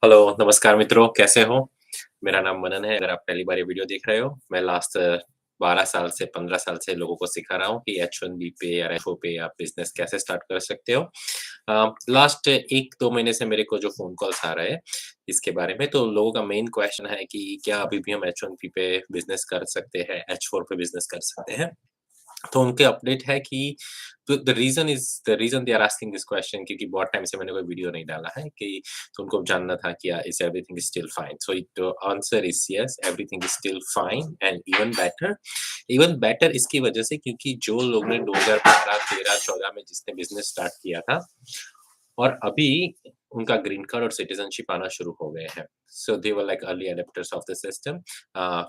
Hello, नमस्कार मित्रों, कैसे हो? मेरा नाम मनन है, अगर आप पहली बार ये वीडियो देख रहे हो, मैं लास्ट 12 साल से 15 साल से लोगों को सिखा रहा हूँ कि H1B पे या F4 पे आप बिज़नेस कैसे स्टार्ट कर सकते हो। लास्ट 1-2 महीने से मेरे को जो फ़ोन कॉल्स आ रहे हैं, इसके बारे में, तो लोगों का मेन क्वेश्चन है कि क्या अभी भी हम H1B पे बिज़नेस कर सकते हैं, H4 पे बिज़नेस कर सकते हैं? तो उनके अपडेट है कि तो the reason they are asking this question क्योंकि बहुत टाइम से मैंने कोई वीडियो नहीं डाला है कि तो उनको जानना था कि is everything is still fine? So it answer is yes, everything is still fine and even better. Even better इसकी वजह से क्योंकि जो लोग ने 2012, 13, 14 में जिसने बिज़नेस स्टार्ट किया था और अभी उनका ग्रीन कार्ड और सिटीज़नशिप आना शुरू हो गए हैं। So they were like early adopters of the system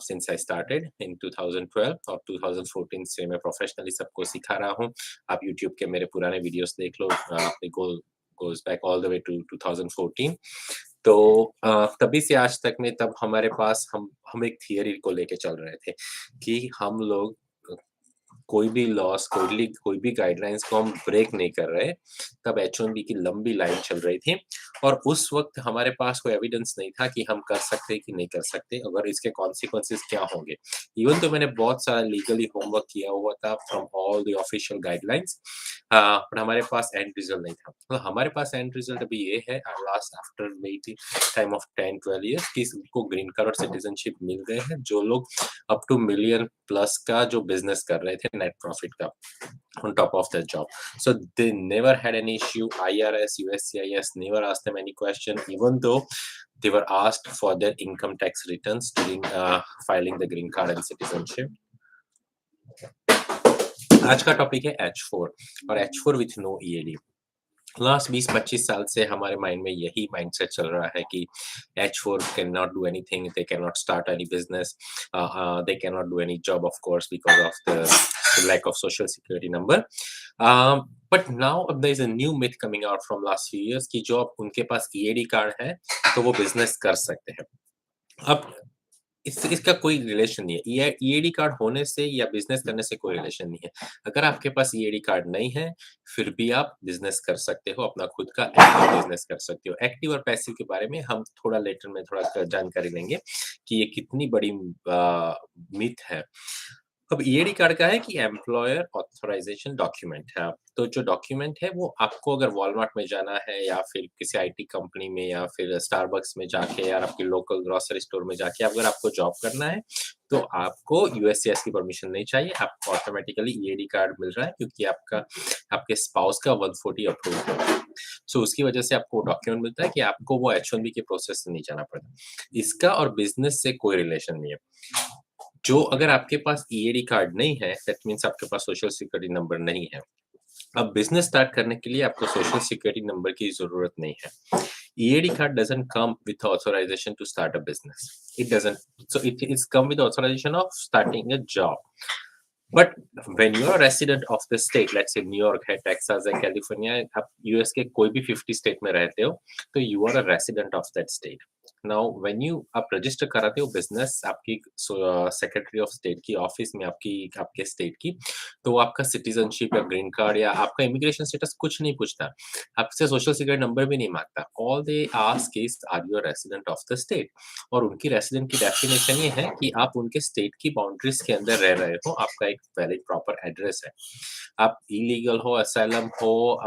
since I started in 2012 और 2014 से मैं प्रोफेशनली सबको सिखा रहा हूँ। आप यूट्यूब के मेरे पुराने वीडियोस देख लो, it goes back all the way to 2014। तो तभी से आज तक में तब हमारे पास हम एक थियरी को लेके चल रहे थे कि हम लोग कोई भी लॉस, कोई भी गाइडलाइंस को हम ब्रेक नहीं कर रहे, तब H1B की लंबी लाइन चल रही थी और उस वक़्त हमारे पास कोई एविडेंस नहीं था कि हम कर सकते हैं कि नहीं कर सकते, अगर इसके कॉन्सिक्वेंसेज़ क्या होंगे। इवन तो मैंने बहुत सारा लीगली होमवर्क किया हुआ था from all the official guidelines, पर हमारे पास एंड रिज़ल्ट नहीं था। तो हमारे पास एंड रिज़ल्ट अभी ये है last after waiting time of 10-12 years कि सबको ग्रीन कार्ड और सिटीज़नशिप मिल गए हैं, जो लोग अप टू मिलियन प्लस का जो बिज़नेस कर रहे थे नेट प्रॉफिट का on top of their job. So they never had any issue. IRS, USCIS never asked them any question, even though they were asked for their income tax returns during filing the green card and citizenship. आज का topic है H4 और H4 with no EAD। Last 20-25 साल से हमारे mind में यही mindset चल रहा है कि H4 can not do anything, they can not start any business, they can not do any job of course because of the lack of social security number. But now there is a new myth coming out from last few years कि जो अब उनके पास EAD card है तो वो business कर सकते हैं। अब इसका कोई रिलेशन नहीं है। ईएडी कार्ड होने से या बिज़नेस करने से कोई रिलेशन नहीं है। अगर आपके पास ईएडी कार्ड नहीं है, फिर भी आप बिज़नेस कर सकते हो, अपना खुद का एक्टिव बिज़नेस कर सकते हो। एक्टिव और पैसिव के बारे में हम थोड़ा लेटर में थोड़ा जानकारी लेंगे कि ये कितनी बड़ी मिथ है। अब ईएडी कार्ड का है कि एम्प्लॉयर ऑथराइजेशन डॉक्यूमेंट है। तो जो डॉक्यूमेंट है वो आपको अगर वॉलमार्ट में जाना है या फिर किसी आईटी कंपनी में या फिर स्टारबक्स में जाके या आपके लोकल ग्रोसरी स्टोर में जाके अगर आपको जॉब करना है, तो आपको यूएससीआईएस की परमिशन नहीं चाहिए, आपको ऑटोमेटिकली ईएडी कार्ड मिल रहा है क्योंकि आपके स्पाउस का 140 अप्रूव है। सो उसकी वजह से आपको डॉक्यूमेंट मिलता है कि आपको वो H1B के प्रोसेस से नहीं जाना पड़ता। इसका और बिज़नेस से कोई रिलेशन नहीं है। जो अगर आपके पास ईएडी कार्ड नहीं है, दैट मीन्स आपके पास सोशल सिक्योरिटी नंबर नहीं है। अब बिज़नेस स्टार्ट करने के लिए आपको सोशल सिक्योरिटी नंबर की ज़रूरत नहीं है। EAD card doesn't come with authorization to start a business. It doesn't. So it is come with authorization of starting a job. But when you are a resident of the state, let's say New York है, Texas है, California है, आप US के कोई भी 50 state में रहते हो, तो you are a resident of that state. Now when you आप रजिस्टर कराते हो बिजनेस आपकी सेक्रेटरी ऑफ स्टेट की ऑफिस में आपके स्टेट की, तो वो आपका सिटीजनशिप या ग्रीन कार्ड या आपका इमिग्रेशन स्टेटस कुछ नहीं पूछता, आपसे सोशल सिक्योरिटी नंबर भी नहीं मांगता। All they ask is are you a resident of the state, और उनकी रेसिडेंट की डेफिनेशन ये है कि आप उनके स्टेट की बाउंड्रीज के अंदर रह रहे हो, आपका एक वैलिड प्रॉपर एड्रेस है। आप इलीगल हो, असाइलम हो,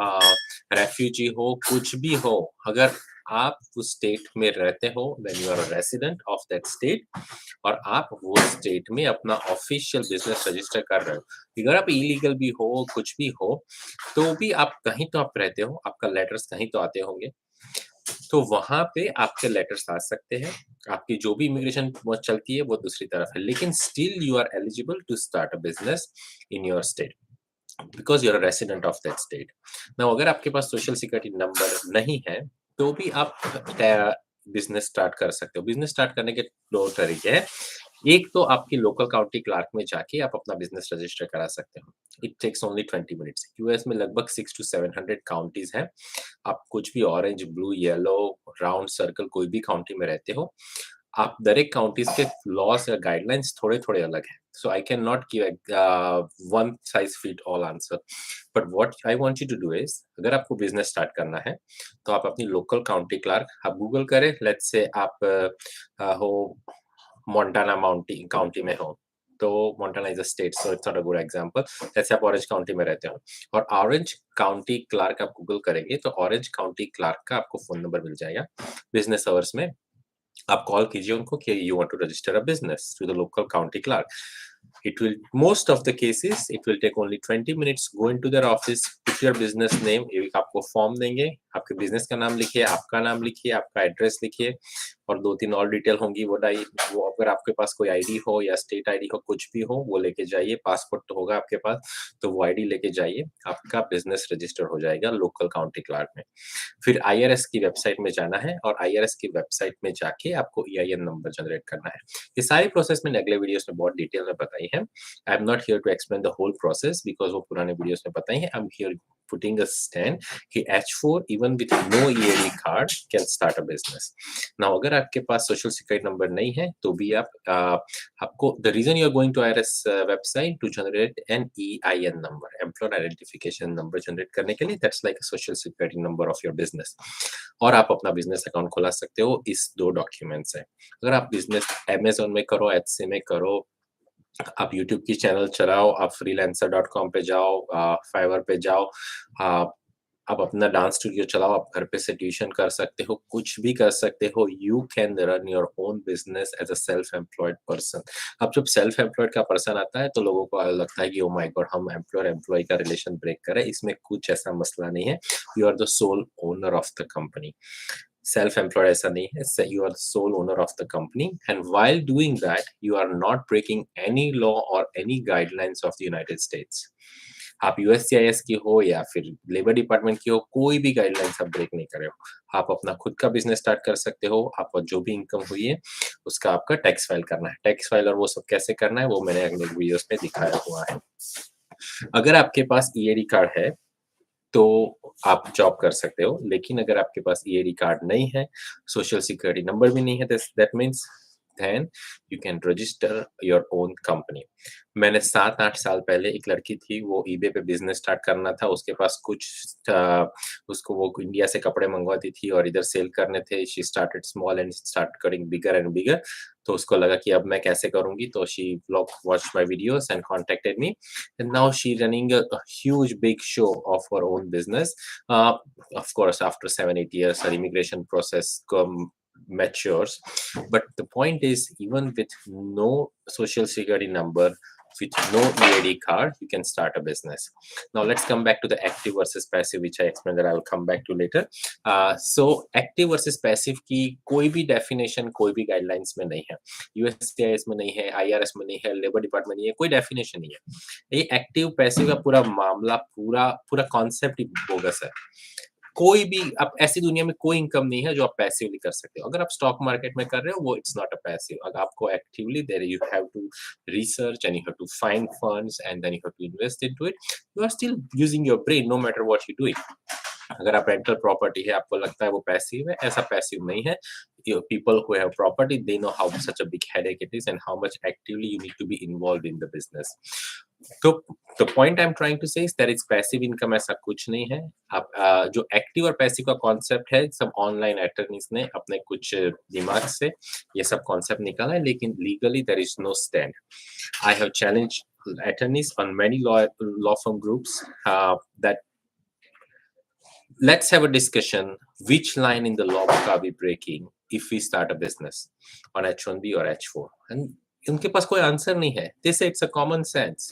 रेफ्यूजी हो, कुछ भी हो, अगर आप उस स्टेट में रहते हो then you are a resident of that state और आप वो स्टेट में अपना ऑफिशियल बिजनेस रजिस्टर कर रहे हो। अगर आप इलीगल भी हो, कुछ भी हो, तो भी आप कहीं तो आप रहते हो, आपका लेटर्स कहीं तो आते होंगे। तो वहाँ पे आपके लेटर्स आ सकते हैं, आपकी जो भी इमिग्रेशन वो चलती है वो दूसरी तरफ है, लेकिन still you are eligible to start a business in your state because you are a resident of that state. Now अगर आपके पास सोशल सिक्योरिटी नंबर नहीं है, तो भी आप बिजनेस स्टार्ट कर सकते हो। बिजनेस स्टार्ट करने के 2 तरीके हैं। एक तो आपकी लोकल काउंटी क्लर्क में जाके आप अपना बिजनेस रजिस्टर करा सकते हो। It takes only 20 minutes. US में लगभग 6 टू 700 काउंटीज़ हैं। आप कुछ भी orange, blue, yellow, round circle कोई भी काउंटी में रहते हो, आप दरेक काउंटीज़ के लॉज़ या गाइडलाइंस थोड़े-थोड़े अलग हैं। So I can not give one size fit all answer. But what I want you to do is अगर आपको बिज़नेस स्टार्ट करना है, तो आप अपनी लोकल काउंटी क्लर्क आप गूगल करें, लेट्स से आप हो मोंटाना माउंटी काउंटी में हो, तो Montana is a state so it's not a good example. जैसे आप ऑरेंज काउंटी में रहते हो और ऑरेंज काउंटी क्लर्क आप गूगल करेंगे, तो ऑरेंज काउंटी क्लर्क का आपको फ़ोन नंबर मिल जाएगा। बिज़नेस आवर्स में आप कॉल कीजिए उनको कि you want to register a business to the local county clerk. It will most of the cases it will take only 20 minutes. Go into their office, put your business name, एक आपको form देंगे, आपके business का नाम लिखिए, आपका नाम लिखिए, आपका एड्रेस लिखिए और 2-3 और डिटेल होंगी वो अगर आपके पास कोई आईडी हो या स्टेट आईडी हो, कुछ भी हो, वो लेके जाइए, पासपोर्ट तो होगा आपके पास, तो वो आईडी लेके जाइए, आपका बिज़नेस रजिस्टर हो जाएगा लोकल काउंटी क्लर्क में। फिर आईआरएस की वेबसाइट में जाना है और आईआरएस की वेबसाइट में जाके आपको ईआईएन नंबर जनरेट करना है। ये सारी प्रोसेस मैंने अगले वीडियोस में बहुत डिटेल में बताई है। I am not here to explain the whole process because वो पुराने वीडियोस में बताई है। I am here putting a stand कि H4 even with no EAD card can start a business. Now अगर आपके पास सोशल सिक्योरिटी नंबर नहीं है, तो भी आपको the reason you are going to IRS website to generate an EIN number, employer identification number generate करने के लिए that's like a social security number of your business. और आप अपना बिज़नेस अकाउंट खुला सकते हो इस 2 डॉक्यूमेंट से। अगर आप बिज़नेस अमेज़न में करो, एटसी में करो, आप यूट्यूब की चैनल चलाओ, आप freelancer.com पे जाओ, फाइवर पे जाओ, आप आप अपना डांस स्टूडियो चलाओ, आप घर पे से ट्यूशन कर सकते हो, कुछ भी कर सकते हो। You can run your own business as a self employed person. अब जब सेल्फ एम्प्लॉयड का पर्सन आता है, तो लोगों को लगता है कि ओह माय गॉड! हम एम्प्लॉयर-एम्प्लॉयी का रिलेशन ब्रेक कर रहे हैं, इसमें कुछ ऐसा मसला नहीं है। You are the sole owner of the company. Self employed ऐसा नहीं है, you are the sole owner of the company and while doing that you are not breaking any law or any guidelines of the United States. आप USCIS की हो या फिर labour department की हो, कोई भी गाइडलाइंस आप ब्रेक नहीं कर रहे हो। आप अपना खुद का बिजनेस स्टार्ट कर सकते हो, आपको जो भी इनकम हुई है, उसका आपका टैक्स फाइल करना है। टैक्स फाइल और वो सब कैसे करना है, वो मैंने अगले वीडियोस में दिखाया हुआ है। अगर आपके पास ईएडी कार्ड है, तो आप जॉब कर सकते हो, लेकिन अगर आपके पास ईएडी कार्ड नहीं है, सोशल सिक्योरिटी नंबर भी नहीं है, that means then you can register your own company. मैंने 7-8 साल पहले एक लड़की थी, वो ईबे पे बिज़नेस स्टार्ट करना था, उसके पास कुछ उसको वो इंडिया से कपड़े मँगवाती थी और इधर सेल करने थे। She started small and start cutting bigger and bigger. तो उसको लगा कि अब मैं कैसे करूँगी, तो she watched my videos and contacted me and now she running a huge big show of her own business. Uh, of course, after 7-8 years, her immigration process matures. But the point is, even with no social security number, with no EAD card, you can start a business. Now let's come back to the active versus passive, which I explained that I will come back to later. So active versus passive की कोई भी definition कोई भी guidelines में नहीं है, USCIS में नहीं है, IRS में नहीं है, लेबर डिपार्टमेंट नहीं है, कोई definition नहीं है। ये एक्टिव पैसिव का पूरा मामला पूरा पूरा कॉन्सेप्ट ही बोगस है। कोई भी आप ऐसी दुनिया में कोई इनकम नहीं है जो आप पैसिवली कर सकते हो। अगर आप स्टॉक मार्केट में कर रहे हो वो इट्स नॉट अ पैसिव। अगर आपको actively there you have to research and you have to find funds and then you have to invest into it. You are still using your brain no matter what you doing. अगर आप rental property है, आपको लगता है वो passive है, ऐसा passive नहीं है। People who have property, they know how such a big headache it is and how much actively you need to be involved in the business. तो the point I'm trying to say is that it's passive income ऐसा कुछ नहीं है। आप जो active और passive का concept है, सब ऑनलाइन अटर्नीज ने अपने कुछ दिमाग से ये सब कॉन्सेप्ट निकाला है, लेकिन legally there is no stand. I have challenged attorneys on many law firm groups that let's have a discussion which line in the law book are we breaking if we start a business on H1B or H4 and उनके पास कोई answer नहीं है. They say it's a common sense.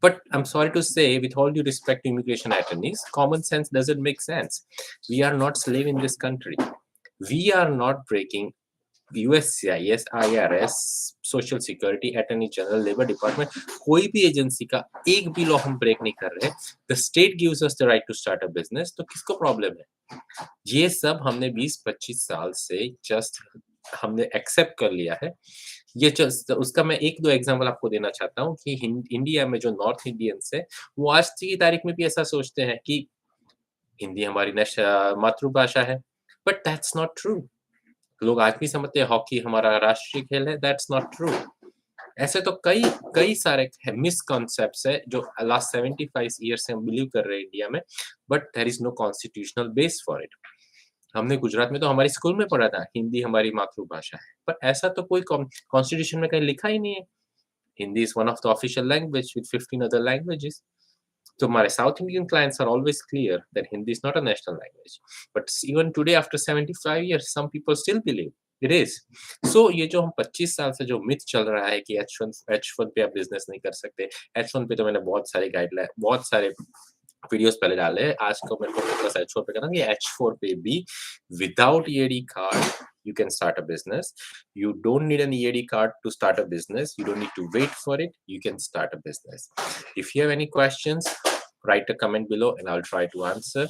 But I'm sorry to say, with all due respect to immigration attorneys, common sense doesn't make sense. We are not slave in this country. We are not breaking USCIS, IRS, social security, attorney general, labour department, कोई भी agency का एक भी law हम break नहीं कर रहे। The state gives us the right to start a business, तो किसको प्रॉब्लम है? ये सब हमने 20-25 साल से जस्ट हमने एक्सेप्ट कर लिया है। ये जस्ट उसका मैं 1-2 एग्जांपल आपको देना चाहता हूँ कि इंडिया में जो नॉर्थ इंडियंस है, वो आज की तारीख में भी ऐसा सोचते हैं कि हिंदी हमारी मातृभाषा है, बट दैट्स नॉट ट्रू। लोग आज भी समझते हैं हॉकी हमारा राष्ट्रीय खेल है, दैट्स नॉट ट्रू। ऐसे तो कई कई सारे मिसकॉन्सेप्ट्स है जो लास्ट 75 ईयर्स से हम बिलीव कर रहे हैं इंडिया में, but there is no constitutional base for it. हमने गुजरात में तो हमारे स्कूल में पढ़ा था, हिंदी हमारी मातृभाषा है, पर ऐसा तो कोई कॉन्स्टिट्यूशन में कहीं लिखा ही नहीं है। Hindi is one of the official language with 15 other languages. So my South Indian clients are always clear that Hindi is not a national language. But even today, after 75 years, some people still believe it is. So ये जो हम 25 साल से जो myth चल रहा है कि H1 पे आप बिजनेस नहीं कर सकते, H1 पे तो मैंने बहुत सारे गाइडलाइन, बहुत सारे वीडियोस पहले डाले हैं। आज को मेरे को फोकस H4 पे करना है। कि H4 पे भी without EAD card you can start a business. You don't need an EAD card to start a business. You don't need to wait for it. You can start a business. If you have any questions, write a comment below and I'll try to answer.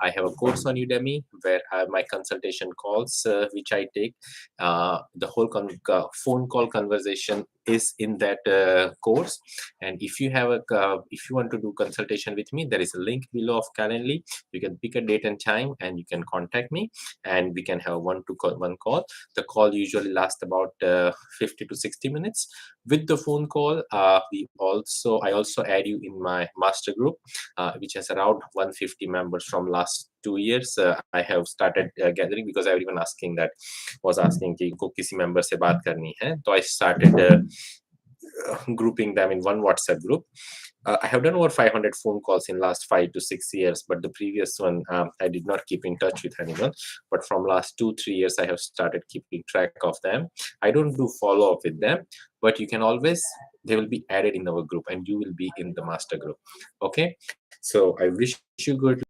I have a course on Udemy where I have my consultation calls, which I take. The whole phone call conversation is in that course. And if you have if you want to do consultation with me, there is a link below of Calendly. You can pick a date and time and you can contact me and we can have one call. The call usually lasts about 50 to 60 minutes. With the phone call, I also add you in my master group, which has around 150 members from last 2 years. I have started gathering because everyone was asking कि इनको किसी member से बात करनी है, तो I started grouping them in one WhatsApp group. I have done over 500 phone calls in last 5 to 6 years, but the previous one I did not keep in touch with anyone. But from last 2-3 years, I have started keeping track of them. I don't do follow up with them, but you can always, they will be added in our group and you will be in the master group. Okay, so I wish you good